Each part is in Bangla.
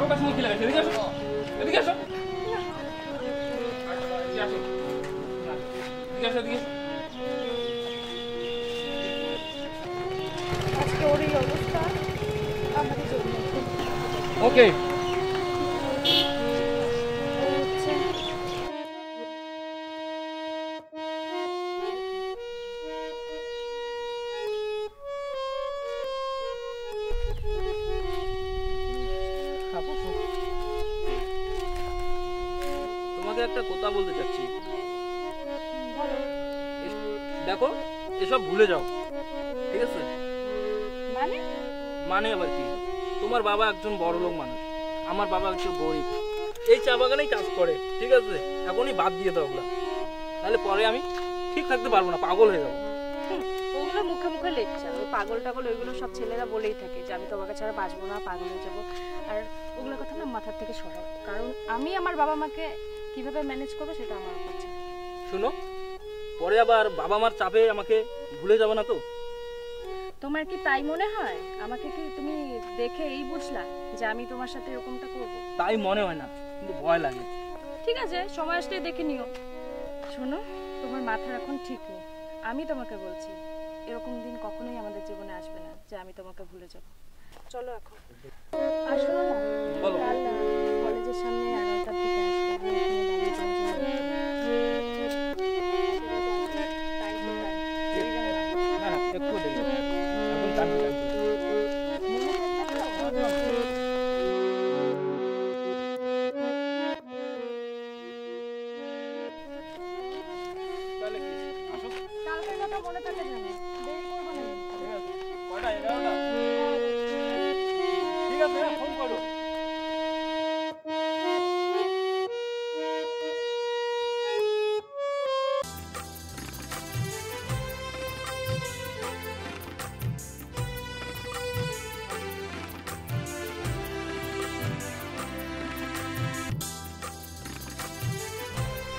ঢোকার সময় কি লাগাইছে? এদিকে আসো, এদিকে আসো, এদিকে আসো, এদিকে আসো। আজকে ওর এই অবস্থা আমাদের জন্য। ওকে তোমাকে একটা কথা বলতে চাচ্ছি। দেখো এসব ভুলে যাও, ঠিক আছে? মানে মানে আবার কি? তোমার বাবা একজন বড় লোক মানুষ, আমার বাবা একজন গরিব, এই চা বাগানেই চাষ করে, ঠিক আছে? এখনই বাদ দিয়ে দাও ওগুলা, তাহলে পরে আমি ঠিক থাকতে পারবো না, পাগল হয়ে যাবো। ওগুলো মুখে মুখে লেকচার, ওই পাগল টাগল ওইগুলো সব ছেলেরা বলেই থাকে যে আমি তোমাকে ছাড়া বাঁচবো না, পাগল হয়ে যাবো। আর ওগুলোর কথা না মাথার থেকে সরাও, কারণ আমি আমার বাবা মাকে কিভাবে ম্যানেজ করবো সেটা আমার উপর ছেড়ে। শুনো, পরে আবার বাবা মার চাপে আমাকে ভুলে যাবে না তো? তোমার কি তাই মনে হয়? আমাকে কি তুমি দেখে এই বুঝলা যে আমি তোমার সাথে এরকমটা করবো? তাই মনে হয় না, কিন্তু ভয় লাগে। ঠিক আছে, সময় আসলে দেখে নিও। শোনো, তোমার মাথার এখন ঠিক নেই, আমি তোমাকে বলছি এরকম দিন কখনোই আমাদের জীবনে আসবে না যে আমি তোমাকে ভুলে যাব। চলো এখন। আর শোনো না, বলো। কাল কলেজের সামনে 11টার দিকে আসবে, আমি এখানে দাঁড়িয়ে না না, একটু দেখি, এখন টাইম টাইম। কালকের কথা মনে থাকে জানো, দেরি করবো না। কয়টা? 11টা? ঠিক আছে, ফোন করো।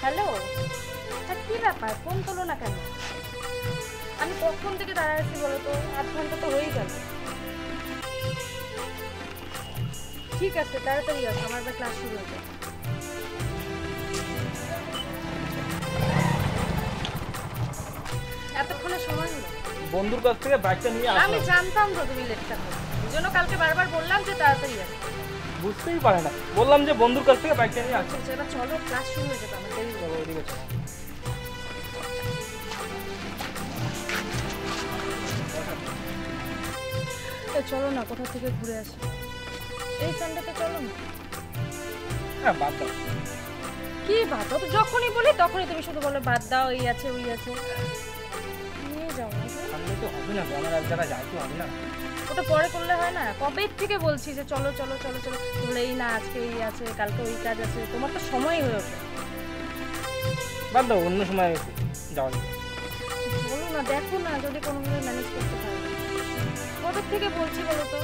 হ্যালো, কি ব্যাপার, ফোন তোলো না কেন? আমি কখন থেকে দাঁড়ায় আছি বলো তো? 8 ঘন্টা তো হয়েই গেল। ঠিক আছে, তাড়াতাড়ি আসো, আমার আবার ক্লাস শুরু হয়ে যাবে। এতক্ষণে সময় হলো? বন্ধুর কাছ থেকে বাইকটা নিয়ে আমি আসলাম। জানতাম তো তুমি লেটটা করবে, এই জন্য কালকে বারবার বললাম যে তাড়াতাড়ি আসো। বুঝতেই পারে না, বললাম যে বন্ধুর কাছ থেকে বাইকটা নিয়ে আসলাম। আচ্ছা, এবার চলো, ক্লাস শুরু হয়ে যাবে, আমার দেরি চলো ওইদিকে চলো। চলো না, কোথা থেকে ঘুরে আসি। এই সানডেতে চলো না। হ্যাঁ বাদ দাও। কি বাদ দাও? তো যখনই বলি তখনই তুমি শুধু বলো বাদ দাও, এই আছে ওই আছে। নিয়ে যাও না। সামনে তো হবে না, আমার এক জায়গায় যাইতে হবে না। ওটা পরে করলে হয় না? কবে থেকে বলছি যে চলো চলো চলো চলো, বলে এই না আজকে এই আছে, কালকে ওই কাজ আছে, তোমার তো সময় হয়ে ওঠে। বাদ দাও, অন্য সময় যাওয়া যাবে। বলো না, দেখো না যদি কোনোভাবে ম্যানেজ করতে পারো। কবে থেকে বলছি বলো তো?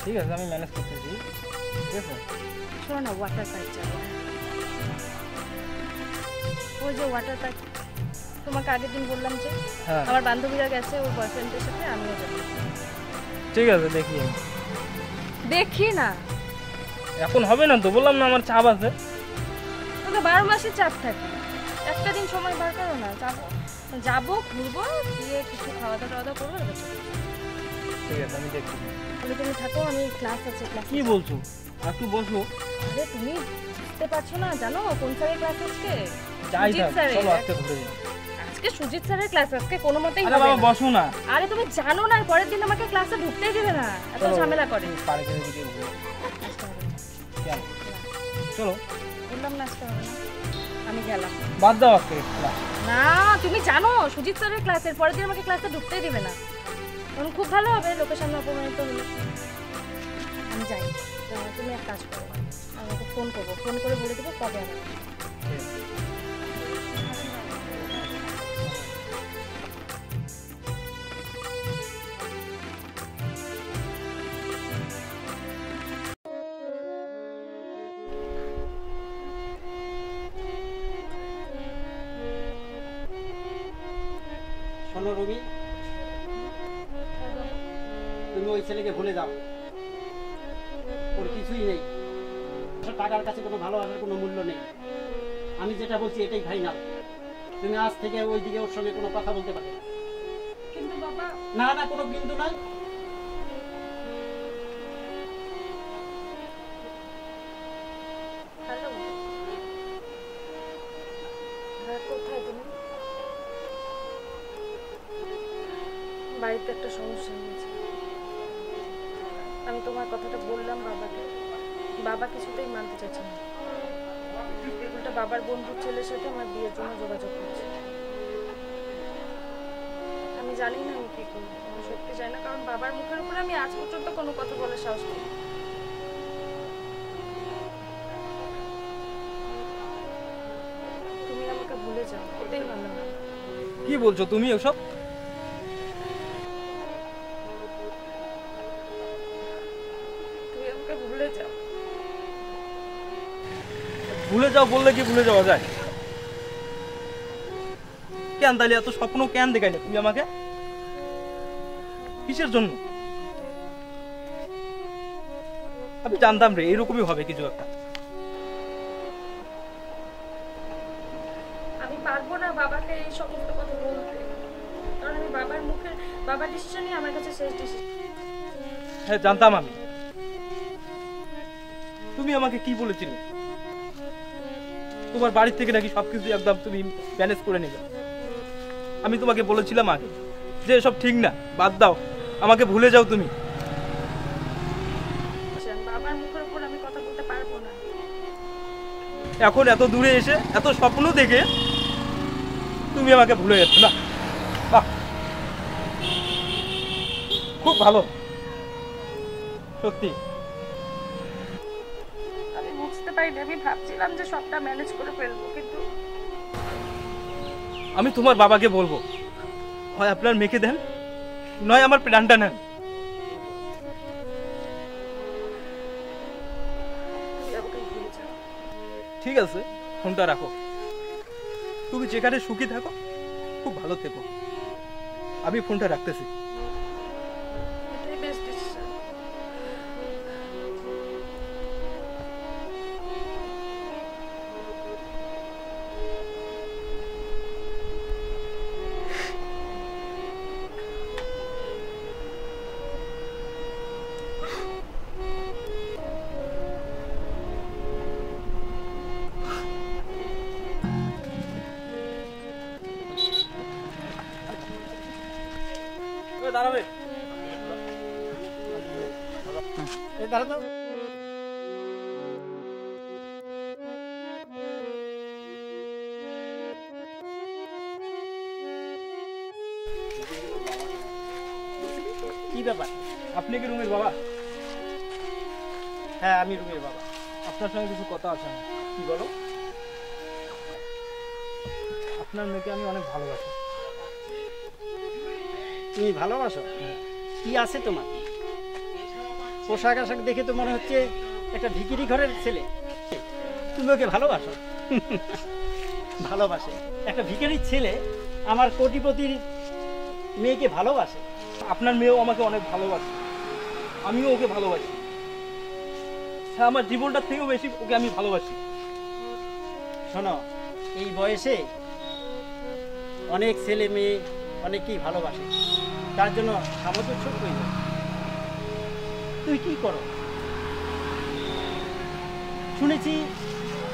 ঠিক আছে, আমি ম্যানেজ করতেছি, ঠিক আছে? শোনো না, ওয়াটার পার্ক যাবো। ওই যে ওয়াটার পার্ক তোমাকে আগের দিন বললাম যে, হ্যাঁ আমার বান্ধবীরা গেছে ওর বয়ফ্রেন্ডের সাথে, আমিও যাবো। ঠিক আছে, দেখি। দেখি না, এখন হবে না তো, বললাম না আমার চাপ আছে। ওকে 12 মাসে চাপ থাকে, একটা দিন সময় বার করো না। যাবো, ঘুরবো, গিয়ে কিছু খাওয়া দাওয়া করবো। ঠিক আছে, আমি দেখছি। তাহলে তুমি থাকো, আমি ক্লাস আছে। ক্লাস কি বলছো? একটু বসো। আরে তুমি বুঝতে পারছো না? জানো কোন স্যারের ক্লাস আজকে? যাই সুজিত থাক, স্যারের। চলো আজকে ঘুরে যাই। আজকে সুজিত স্যারের ক্লাস, আজকে কোনো মতেই আরে হবে বাবা না। বসো না। আরে তুমি জানো না, পরের দিন আমাকে ক্লাসে ঢুকতেই দেবে না, এত চলো, ঝামেলা করে। পার্কের দিকে ঘুরে আসতে হবে না। কেন? চলো। বললাম না আসতে হবে না, আমি গেলাম। বাদ দাও আজকে ক্লাস। না, তুমি জানো সুজিত স্যারের ক্লাসের পরের দিন আমাকে ক্লাসে ঢুকতেই দিবে না। তখন খুব ভালো হবে, লোকের সামনে অপমানিত হলো। আমি যাই, তুমি এক কাজ করো, আমাকে ফোন করবো, ফোন করে বলে দেবো কবে আমার। শোনো রবি, তুমি ওই ছেলেকে ভুলে যাও, ওর কিছু কিছুই নেই। টাকার কাছে কোনো ভালোবাসার কোনো মূল্য নেই। আমি যেটা বলছি এটাই ফাইনাল। তুমি আজ থেকে ওইদিকে ওর সঙ্গে কোনো কথা বলতে পারবে না। কিন্তু বাবা, না না, কোনো কিন্তু নাই। হ্যালো, হ্যাঁ কোথায় তুমি? বাড়িতে একটা সমস্যা হয়েছে। আমি তোমার কথাটা বললাম বাবাকে, বাবা কিছুতেই মানতে চাইছে না। উল্টা বাবার বন্ধুর ছেলের সাথে আমার বিয়ের জন্য যোগাযোগ করছে। আমি জানি না আমি কি করবো, আমি সত্যি চাই না, কারণ বাবার মুখের উপরে আমি আজ পর্যন্ত কোনো কথা বলার সাহস করি। তুমি আমাকে ভুলে যাও, এটাই ভালো না। কি বলছো তুমি ওসব? তুমি আমাকে ভুলে যাও। ভুলে যাও বললে কি ভুলে যাওয়া যায়? কেন তাহলে এত স্বপ্ন কেন দেখাইলে তুমি আমাকে? কিসের জন্য? আমি জানতাম রে এরকমই হবে কিছু একটা। আমি পারবো না বাবাকে এই সমস্ত কথা বলতে, কারণ আমি বাবার ডিসিশনই আমার কাছে শেষ ডিসিশন। হ্যাঁ জানতাম আমি। তুমি আমাকে কি বলেছিলে? তোমার বাড়ি থেকে নাকি সবকিছু একদম তুমি ম্যানেজ করে নিবে। আমি তোমাকে বলেছিলাম আগে যে এসব ঠিক না, বাদ দাও, আমাকে ভুলে যাও তুমি। বাবার মুখের উপর আমি কথা বলতে পারবো না। এখন এত দূরে এসে এত স্বপ্ন দেখে তুমি আমাকে ভুলে যাচ্ছ না? বাহ, খুব ভালো সত্যি। আমি বুঝতে পারিনি, আমি ভাবছিলাম যে সবটা ম্যানেজ করে ফেলবো, কিন্তু আমি তোমার বাবাকে বলবো, হয় আপনার মেয়েকে দেন, নয় আমার প্ল্যানটা নেন। তুমি আমাকে ভুলে যাও। ঠিক আছে, ফোনটা রাখো। তুমি যেখানে সুখী থাকো, খুব ভালো থেকো। আমি ফোনটা রাখতেছি। এটাই বেস্ট ডিসিশন। দাঁড়াবে। এই দাঁড়া তো। কি ব্যাপার? আপনি কি রুমের বাবা? হ্যাঁ, আমি রুমের বাবা। আপনার সঙ্গে কিছু কথা আছে আমার। কি বলো? আপনার মেয়েকে আমি অনেক ভালোবাসি। তুমি ভালোবাসো? কি আছে তোমার? পোশাক আশাক দেখে তো মনে হচ্ছে একটা ভিখিরি ঘরের ছেলে। তুমি ওকে ভালোবাসো? ভালোবাসে একটা ভিখারির ছেলে আমার কোটিপতির মেয়েকে ভালোবাসে? আপনার মেয়েও আমাকে অনেক ভালোবাসে, আমিও ওকে ভালোবাসি। হ্যাঁ, আমার জীবনটার থেকেও বেশি ওকে আমি ভালোবাসি। শোনো, এই বয়সে অনেক ছেলে মেয়ে অনেকেই ভালোবাসে, তার জন্য সামঞ্জস্য প্রয়োজন। তুই কি করো? শুনেছি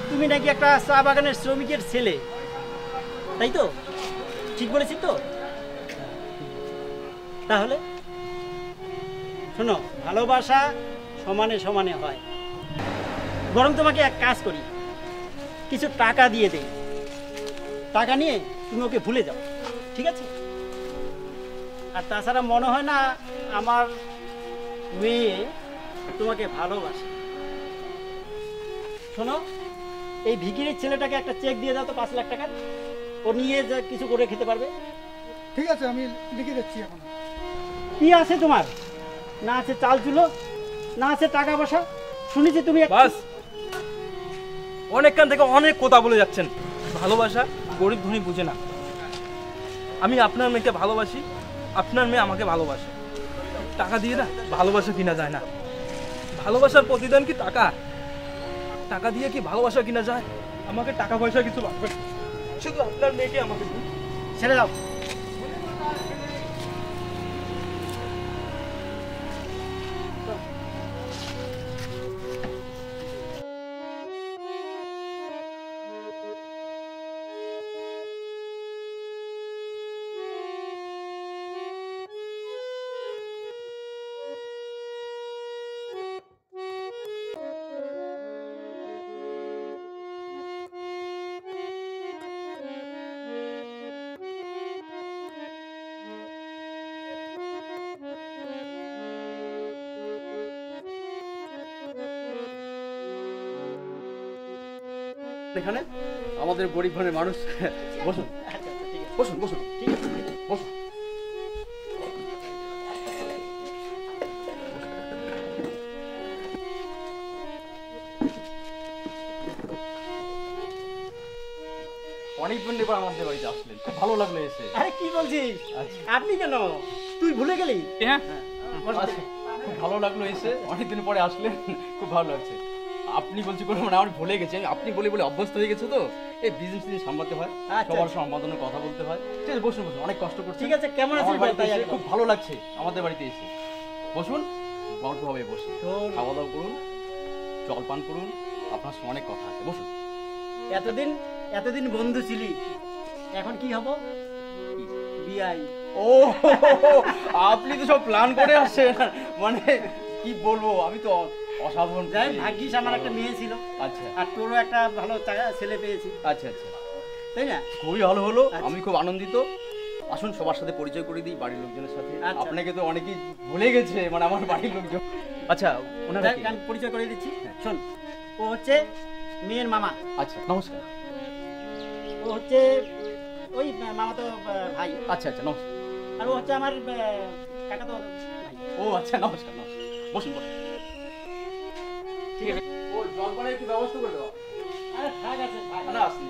তুমি নাকি একটা চা বাগানের শ্রমিকের ছেলে, তাই তো? ঠিক বলেছি তো? তাহলে শোনো, ভালোবাসা সমানে সমানে হয়। বরং তোমাকে এক কাজ করি, কিছু টাকা দিয়ে দেই, টাকা নিয়ে তুমি ওকে ভুলে যাও, ঠিক আছে? আর তাছাড়া মনে হয় না আমার মেয়ে তোমাকে ভালোবাসে। শোনো, এই ভিখিরির ছেলেটাকে একটা চেক দিয়ে দাও তো 5 লাখ টাকার, ও নিয়ে যা কিছু করে খেতে পারবে। ঠিক আছে, আমি লিখে দিচ্ছি এখন। কি আছে তোমার? না আছে চাল চুলো, না আছে টাকা পয়সা। শুনেছি তুমি বাস, অনেকক্ষণ থেকে অনেক কথা বলে যাচ্ছেন। ভালোবাসা গরিব ধনী বুঝে না। আমি আপনার মেয়েকে ভালোবাসি, আপনার মেয়ে আমাকে ভালোবাসে। টাকা দিয়ে না ভালোবাসা কিনা যায় না। ভালোবাসার প্রতিদান কি টাকা? টাকা দিয়ে কি ভালোবাসা কিনা যায়? আমাকে টাকা পয়সা কিছু লাগবে না। শুধু আপনার মেয়েকে আমাকে দিন। ছেড়ে দাও। এখানে আমাদের গরিব ঘরের মানুষ। বসুন বসুন বসুন, ঠিক আছে বসুন। অনেকদিন পর আমাদের বাড়িতে আসলেন, খুব ভালো লাগলো এসে। আরে কি বলছিস? আচ্ছা। আপনি কেন? তুই ভুলে গেলি? হ্যাঁ আচ্ছা, খুব ভালো লাগলো এসে, অনেকদিন পরে আসলেন, খুব ভালো লাগছে। আপনি বলছি কোনো মানে আমি ভুলে গেছি, আমি আপনি বলে বলে অভ্যস্ত হয়ে গেছে তো। এই বিজনেস নিয়ে সামলাতে হয়, আচ্ছা। সবার সম্পাদনে কথা বলতে হয়। ঠিক আছে বসুন বসুন, অনেক কষ্ট করছি। ঠিক আছে, কেমন আছিস আমার বল বাড়িতে তাই এসে একদম। খুব ভালো লাগছে আমাদের বাড়িতে এসে। বসুন, গল্পভাবে বসুন, শোন, খাওয়া দাওয়া করুন, জল পান করুন, আপনার সঙ্গে অনেক কথা আছে। বসুন। এতদিন বন্ধু ছিলি, এখন কি হব? বিয়াই। ও আপনি তো সব প্ল্যান করে আসছেন, মানে কি বলবো, আমি তো অসাধারণ। যাই ভাগ্যিস আমার একটা মেয়ে ছিল, আচ্ছা আর তোরও একটা ভালো ছেলে পেয়েছি, আচ্ছা আচ্ছা, তাই না? খুবই ভালো হলো, আচ্ছা। আমি খুব আনন্দিত। আসুন সবার সাথে পরিচয় করে দিই, বাড়ির লোকজনের সাথে। আচ্ছা। আপনাকে তো অনেকেই ভুলে গেছে, মানে আমার বাড়ির লোকজন। আচ্ছা ওনারা যাই, কে? আমি পরিচয় করে দিচ্ছি। হ্যাঁ। শোন, ও হচ্ছে মেয়ের মামা, আচ্ছা নমস্কার। ও হচ্ছে ওই মামাতো ভাই, আচ্ছা আচ্ছা নমস্কার। আর ও হচ্ছে আমার কাকাতো ভাই। ও আচ্ছা নমস্কার নমস্কার, বসুন বসুন। ঠিক আছে, ও জল পানের একটু ব্যবস্থা করে দেওয়া। আরে থাক আছে, থাক। না আসুন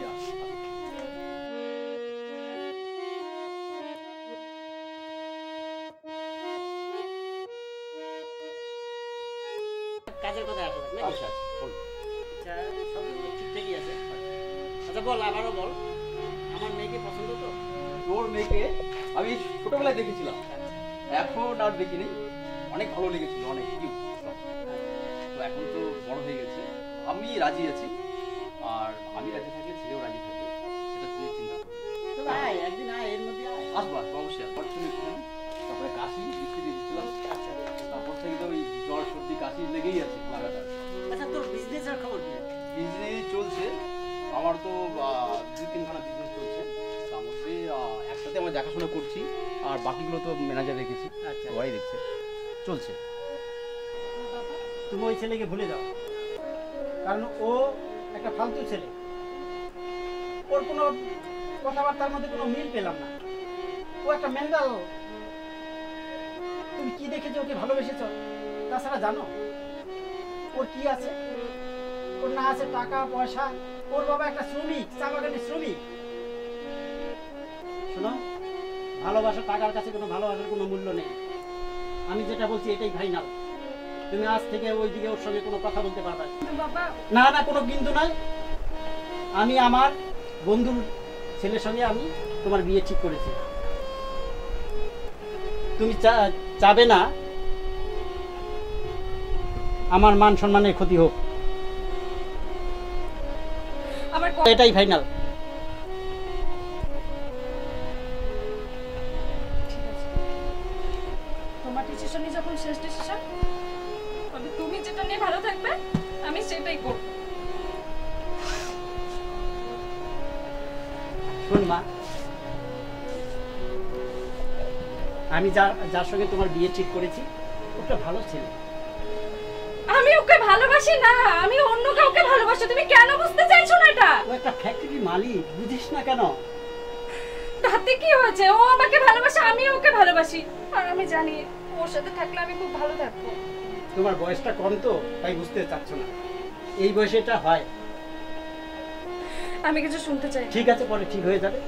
কাজের কথা আসো নাকি? আচ্ছা আচ্ছা বলুন। আচ্ছা, সব ঠিকঠাকই আছে। আচ্ছা বল, আবারও বল, আমার মেয়েকে পছন্দ তো? তোর মেয়েকে আমি ছোটবেলায় দেখেছিলাম, এখন আর দেখিনি। অনেক ভালো লেগেছিল, অনেক কিউট। তো এখন তো বড় হয়ে গেছে, আমি রাজি আছি। আর আমি রাজি থাকলে ছেলেও রাজি থাকবে, সেটা তুমি চিন্তা করো। তো আয়, একদিন আয়, এর মধ্যে আয়। আসবো আসবো অবশ্যই আসবো। তারপরে কাশি বৃষ্টি দিয়ে দিচ্ছিলাম, আচ্ছা তারপর থেকে তো ওই জ্বর সর্দি কাশি লেগেই আছে লাগাতার। আচ্ছা, তোর বিজনেসের খবর কি? বিজনেস চলছে আমার তো, 2-3খানা বিজনেস চলছে। তার মধ্যে একসাথে আমরা দেখাশোনা করছি, আর বাকিগুলো তো ম্যানেজার রেখেছি, আচ্ছা, সবাই দেখছে, চলছে। তুমি ওই ছেলেকে ভুলে যাও, কারণ ও একটা ফালতু ছেলে। ওর কোনো কথাবার্তার মধ্যে কোনো মিল পেলাম না। ও একটা মেন্টাল। তুমি কি দেখে যে ওকে ভালোবেসেছ? তাছাড়া জানো ওর কি আছে? ওর না আছে টাকা পয়সা। ওর বাবা একটা শ্রমিক, চা বাগানের শ্রমিক। শোনো, ভালোবাসা, টাকার কাছে কোনো ভালোবাসার কোনো মূল্য নেই। আমি যেটা বলছি এটাই ফাইনাল। তুমি আজ থেকে ওইদিকে ওর সঙ্গে কোনো কথা বলতে পারবে না। বাবা না না, কোনো কিন্তু নাই। আমি আমার বন্ধুর ছেলের সঙ্গে আমি তোমার বিয়ে ঠিক করেছি। তুমি চাবে না আমার মান সম্মানের ক্ষতি হোক। আমার এটাই ফাইনাল। ঠিক আছে, তোমার ডিসিশনই যখন শেষ ডিসিশন, তবে তুমি যেটা নিয়ে ভালো থাকবে আমি সেটাই করব। শোন মা, আমি যার সঙ্গে তোমার বিয়ে ঠিক করেছি ওটা ভালো ছেলে। আমি ওকে ভালোবাসি না, আমি অন্য কাউকে ভালোবাসি। তুমি কেন বুঝতে চাইছো না এটা? ও একটা ফ্যাক্টরির মালিক, বুঝিস না কেন? তাতে কি হয়েছে? ও আমাকে ভালোবাসে, আমি ওকে ভালোবাসি। আর আমি জানি ওর সাথে থাকলে আমি খুব ভালো থাকবো। তোমার বয়সটা কম তো, তাই বুঝতে চাচ্ছ না। এই বয়সে এটা হয়। আমি কিছু শুনতে চাই। ঠিক আছে, পরে ঠিক হয়ে যাবে।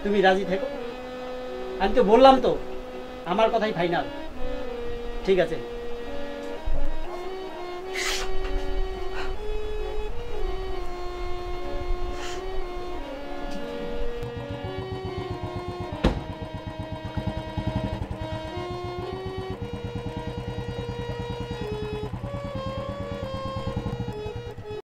তুমি রাজি থেকো। আমি তো বললাম তো, আমার কথাই ফাইনাল। ঠিক আছে।